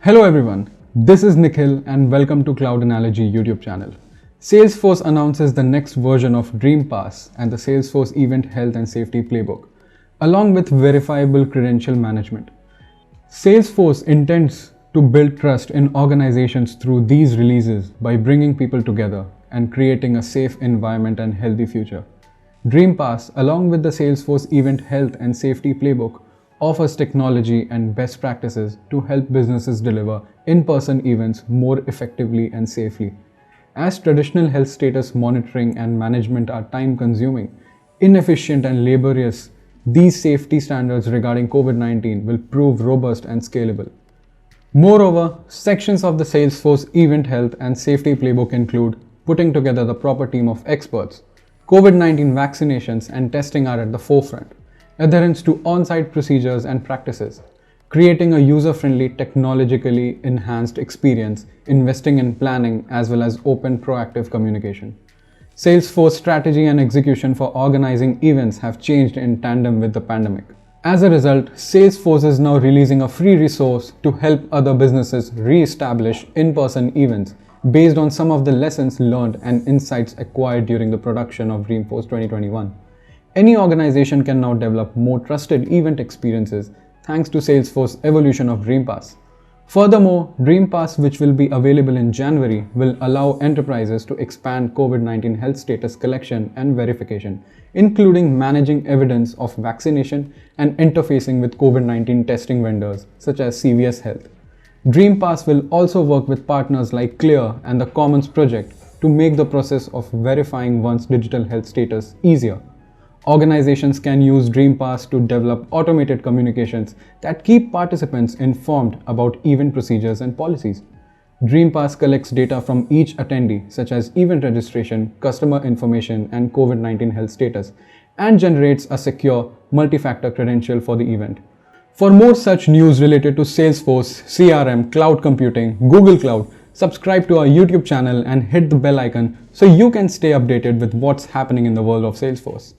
Hello everyone, this is Nikhil and welcome to Cloudanalogy YouTube channel. Salesforce announces the next version of Dreampass and the Salesforce Event Health and Safety Playbook, along with verifiable credential management. Salesforce intends to build trust in organizations through these releases by bringing people together and creating a safe environment and healthy future. Dreampass, along with the Salesforce Event Health and Safety Playbook, offers technology and best practices to help businesses deliver in-person events more effectively and safely. As traditional health status monitoring and management are time-consuming, inefficient and laborious, these safety standards regarding COVID-19 will prove robust and scalable. Moreover, sections of the Salesforce Event Health and Safety Playbook include putting together the proper team of experts. COVID-19 vaccinations and testing are at the forefront. Adherence to on-site procedures and practices, creating a user-friendly, technologically enhanced experience, investing in planning as well as open, proactive communication. Salesforce strategy and execution for organizing events have changed in tandem with the pandemic. As a result, Salesforce is now releasing a free resource to help other businesses re-establish in-person events based on some of the lessons learned and insights acquired during the production of Dreamforce 2021. Any organization can now develop more trusted event experiences thanks to Salesforce's evolution of Dreampass. Furthermore, Dreampass, which will be available in January, will allow enterprises to expand COVID-19 health status collection and verification, including managing evidence of vaccination and interfacing with COVID-19 testing vendors such as CVS Health. Dreampass will also work with partners like Clear and the Commons project to make the process of verifying one's digital health status easier. Organizations can use Dreampass to develop automated communications that keep participants informed about event procedures and policies. Dreampass collects data from each attendee, such as event registration, customer information, and COVID-19 health status, and generates a secure multi-factor credential for the event. For more such news related to Salesforce, CRM, cloud computing, Google Cloud, subscribe to our YouTube channel and hit the bell icon so you can stay updated with what's happening in the world of Salesforce.